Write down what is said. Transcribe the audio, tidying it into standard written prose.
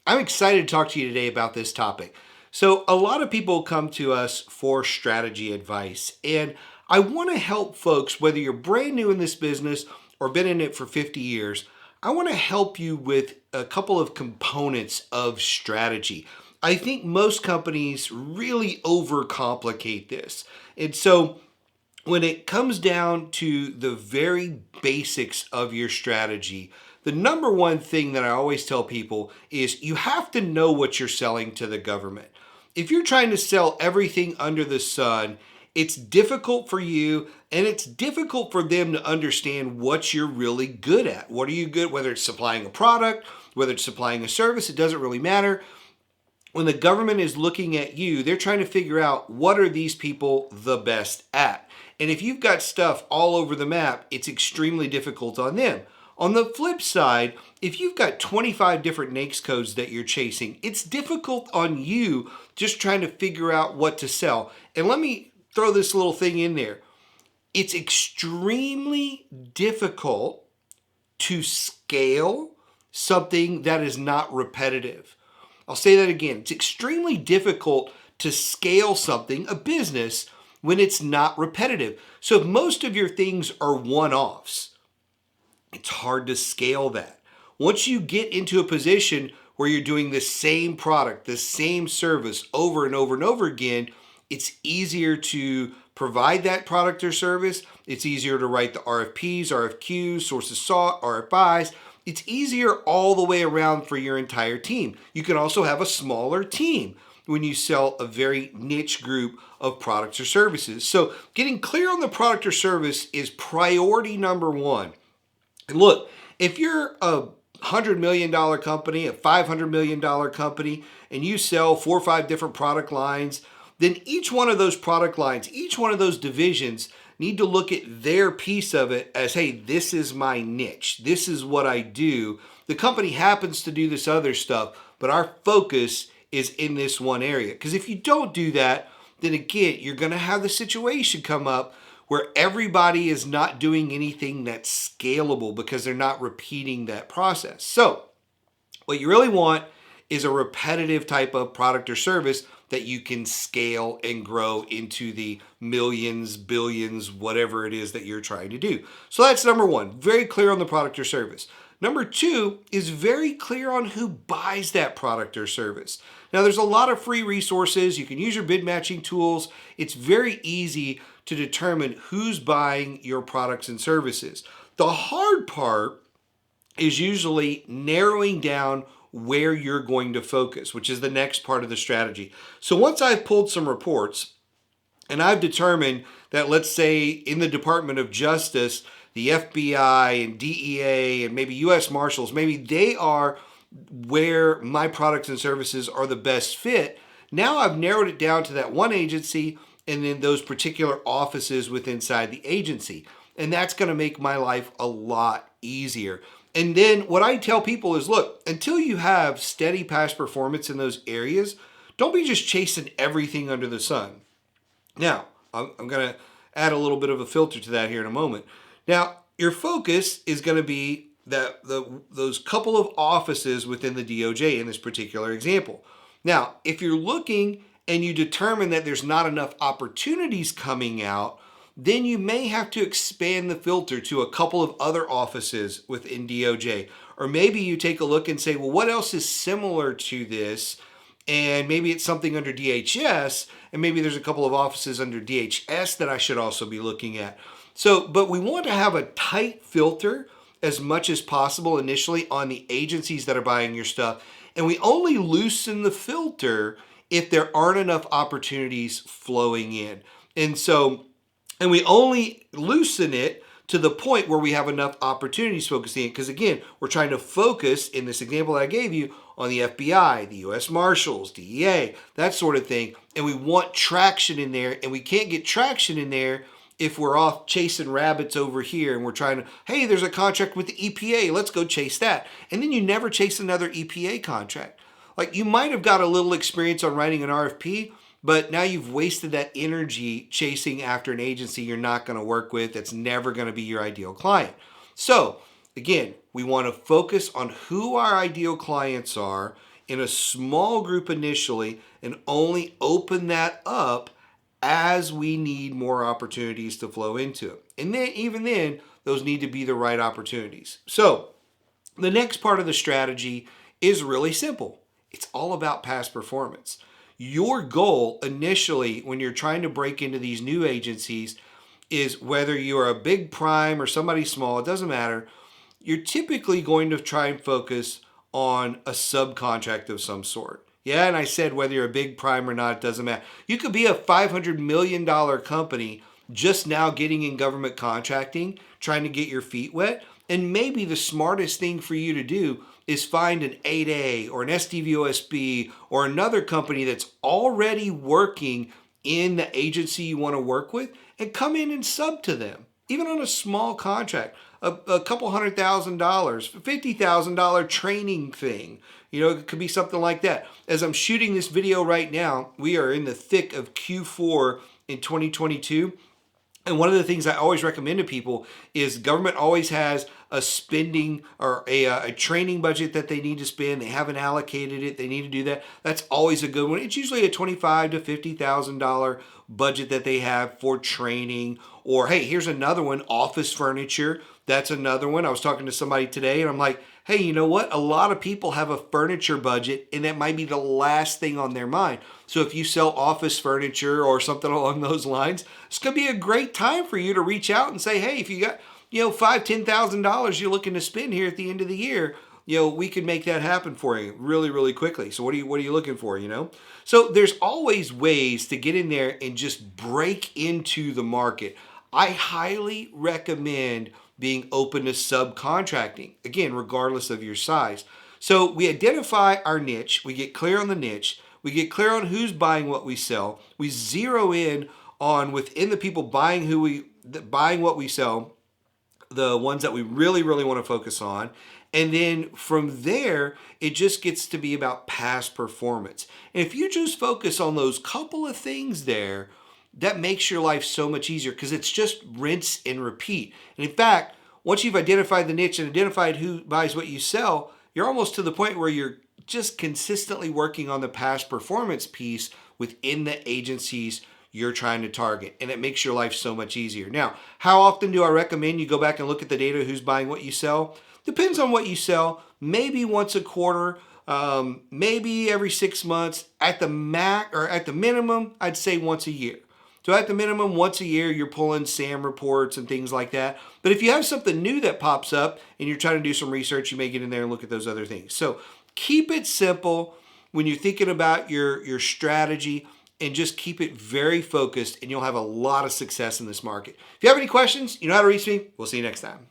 I'm excited to talk to you today about this topic. So, a lot of people come to us for strategy advice, and I want to help folks, whether you're brand new in this business or been in it for 50 years. I want to help you with a couple of components of strategy. I think most companies really overcomplicate this. And so, when it comes down to the very basics of your strategy, the number one thing that I always tell people is you have to know what you're selling to the government. If you're trying to sell everything under the sun, it's difficult for you and it's difficult for them to understand what you're really good at. What are you good, whether it's supplying a product, whether it's supplying a service, it doesn't really matter. When the government is looking at you, they're trying to figure out what are these people the best at. And if you've got stuff all over the map, it's extremely difficult on them. On the flip side, if you've got 25 different NAICS codes that you're chasing, it's difficult on you just trying to figure out what to sell. And let me throw this little thing in there. It's extremely difficult to scale something that is not repetitive. I'll say that again. It's extremely difficult to scale something, a business, when it's not repetitive. So if most of your things are one-offs, it's hard to scale that. Once you get into a position where you're doing the same product, the same service over and over and over again, it's easier to provide that product or service. It's easier to write the RFPs, RFQs, sources sought, RFIs. It's easier all the way around for your entire team. You can also have a smaller team when you sell a very niche group of products or services. So getting clear on the product or service is priority number one. And look, if you're a $100 million company, a $500 million company, and you sell 4 or 5 different product lines, then each one of those product lines, each one of those divisions need to look at their piece of it as, hey, this is my niche. This is what I do. The company happens to do this other stuff, but our focus is in this one area. Because if you don't do that, then again, you're going to have the situation come up where everybody is not doing anything that's scalable because they're not repeating that process. So what you really want is a repetitive type of product or service that you can scale and grow into the millions, billions, whatever it is that you're trying to do. So that's number one, very clear on the product or service. Number two is very clear on who buys that product or service. Now, there's a lot of free resources. You can use your bid matching tools. It's very easy to determine who's buying your products and services. The hard part is usually narrowing down where you're going to focus, which is the next part of the strategy. So once I've pulled some reports and I've determined that, let's say in the Department of Justice, the FBI and DEA and maybe US Marshals, maybe they are where my products and services are the best fit. Now I've narrowed it down to that one agency and then those particular offices within inside the agency. And that's going to make my life a lot easier. And then what I tell people is, look, until you have steady past performance in those areas, don't be just chasing everything under the sun. Now, I'm going to add a little bit of a filter to that here in a moment. Now, your focus is going to be those couple of offices within the DOJ in this particular example. Now, if you're looking and you determine that there's not enough opportunities coming out, then you may have to expand the filter to a couple of other offices within DOJ. Or maybe you take a look and say, well, what else is similar to this? And maybe it's something under DHS, and maybe there's a couple of offices under DHS that I should also be looking at. So, but we want to have a tight filter as much as possible initially on the agencies that are buying your stuff. And we only loosen the filter if there aren't enough opportunities flowing in. And we only loosen it to the point where we have enough opportunities focusing in. Because again, we're trying to focus in this example that I gave you on the FBI, the US Marshals, DEA, that sort of thing. And we want traction in there, and we can't get traction in there if we're off chasing rabbits over here and we're trying to, hey, there's a contract with the EPA, let's go chase that. And then you never chase another EPA contract. Like, you might have got a little experience on writing an RFP, but now you've wasted that energy chasing after an agency you're not going to work with, that's never going to be your ideal client. So again, we want to focus on who our ideal clients are in a small group initially and only open that up as we need more opportunities to flow into it. And then, even then, those need to be the right opportunities. So, the next part of the strategy is really simple. It's all about past performance. Your goal initially when you're trying to break into these new agencies is, whether you're a big prime or somebody small, it doesn't matter. You're typically going to try and focus on a subcontract of some sort. Yeah, and I said whether you're a big prime or not, it doesn't matter. You could be a $500 million company just now getting in government contracting, trying to get your feet wet. And maybe the smartest thing for you to do is find an 8A or an SDVOSB or another company that's already working in the agency you want to work with, and come in and sub to them, even on a small contract, a couple $100,000, $50,000 training thing. It could be something like that. As I'm shooting this video right now, we are in the thick of Q4 in 2022. And one of the things I always recommend to people is government always has a spending or a training budget that they need to spend. They haven't allocated it. They need to do that. That's always a good one. It's usually a $25,000 to $50,000 budget that they have for training. Or, hey, here's another one, office furniture. That's another one. I was talking to somebody today and I'm like, hey, you know what? A lot of people have a furniture budget and that might be the last thing on their mind. So if you sell office furniture or something along those lines, it's going to be a great time for you to reach out and say, hey, if you got, $5,000, $10,000 you're looking to spend here at the end of the year, we can make that happen for you really, really quickly. So what are you looking for, So there's always ways to get in there and just break into the market. I highly recommend being open to subcontracting, again, regardless of your size. So we identify our niche, we get clear on the niche, we get clear on who's buying what we sell, we zero in on within the people buying what we sell, the ones that we really, really want to focus on. And then from there, it just gets to be about past performance. And if you just focus on those couple of things there, that makes your life so much easier because it's just rinse and repeat. And in fact, once you've identified the niche and identified who buys what you sell, you're almost to the point where you're just consistently working on the past performance piece within the agencies you're trying to target. And it makes your life so much easier. Now, how often do I recommend you go back and look at the data, who's buying what you sell? Depends on what you sell. Maybe once a quarter, maybe every 6 months. At the minimum, I'd say once a year. So at the minimum, once a year, you're pulling SAM reports and things like that. But if you have something new that pops up and you're trying to do some research, you may get in there and look at those other things. So keep it simple when you're thinking about your strategy, and just keep it very focused, and you'll have a lot of success in this market. If you have any questions, you know how to reach me. We'll see you next time.